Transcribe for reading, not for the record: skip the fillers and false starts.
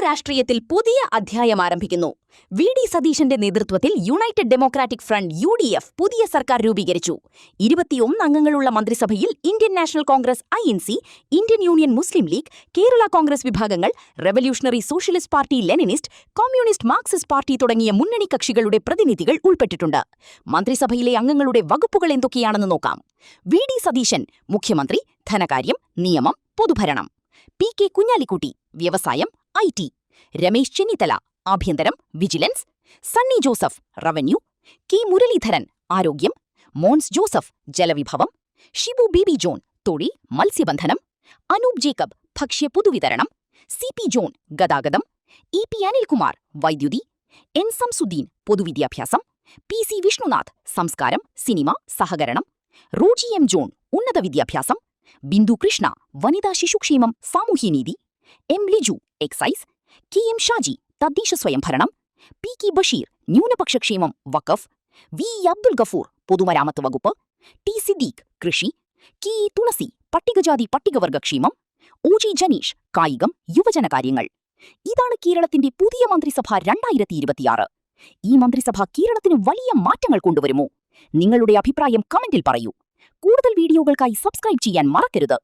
രാഷ്ട്രീയത്തിൽ പുതിയ അധ്യായം ആരംഭിക്കുന്നു. വി.ഡി. സതീശന്റെ നേതൃത്വത്തിൽ യുണൈറ്റഡ് ഡെമോക്രാറ്റിക് ഫ്രണ്ട് (UDF) പുതിയ സർക്കാർ രൂപീകരിച്ചു. 21 അംഗങ്ങളുള്ള മന്ത്രിസഭയിൽ Indian National Congress (INC), Indian Union Muslim League, Kerala Congress വിഭാഗങ്ങൾ, Revolutionary Socialist Party Leninist, Communist Marxist Party തുടങ്ങിയ മുന്നണി കക്ഷികളുടെ പ്രതിനിധികൾ ഉൾപ്പെട്ടിട്ടുണ്ട്. മന്ത്രിസഭയിലെ അംഗങ്ങളുടെ വകുപ്പുകൾ എന്തൊക്കെയാണെന്ന് നോക്കാം. വി.ഡി. സതീശൻ മുഖ്യമന്ത്രി, ധനകാര്യം, നിയമം, പൊതുഭരണം. പി.കെ. കുഞ്ഞാലിക്കുട്ടി വ്യവസായം, IT. രമേശ് ചെന്നിത്തല ആഭ്യന്തരം, vigilance. Sunny Joseph revenue. K. Muraleedharan ആരോഗ്യം. മോൻസ് ജോസഫ് ജലവിഭവം. ഷിബു ബേബി ജോൺ തൊഴിൽ, മത്സ്യബന്ധനം. അനൂപ് ജേക്കബ് ഭക്ഷ്യ പൊതുവിതരണം. CP ജോൺ ഗതാഗതം. EP അനിൽകുമാർ വൈദ്യുതി. N സംസുദ്ദീൻ പൊതുവിദ്യാഭ്യാസം. PC വിഷ്ണുനാഥ് സംസ്കാരം, സിനിമ, സഹകരണം. റോജി M ജോൺ ഉന്നത വിദ്യാഭ്യാസം. ബിന്ദു കൃഷ്ണ വനിതാ ശിശുക്ഷേമം, സാമൂഹ്യനീതി. M Liju excise. KM Shaji തദ്ദേശ സ്വയംഭരണം. PK ബഷീർ ന്യൂനപക്ഷക്ഷേമം, വഖഫ്. VE അബ്ദുൽ ഗഫൂർ പൊതുമരാമത്ത് വകുപ്പ്. T സിദ്ദീഖ് കൃഷി. KE തുളസി പട്ടികജാതി പട്ടികവർഗക്ഷേമം. OG ജനീഷ് കായികം, യുവജനകാര്യങ്ങൾ. ഇതാണ് കേരളത്തിന്റെ പുതിയ മന്ത്രിസഭ 2026. ഈ മന്ത്രിസഭ കേരളത്തിന് വലിയ മാറ്റങ്ങൾ കൊണ്ടുവരുമോ? നിങ്ങളുടെ അഭിപ്രായം കമന്റിൽ പറയൂ. കൂടുതൽ വീഡിയോകൾക്കായി സബ്സ്ക്രൈബ് ചെയ്യാൻ മറക്കരുത്.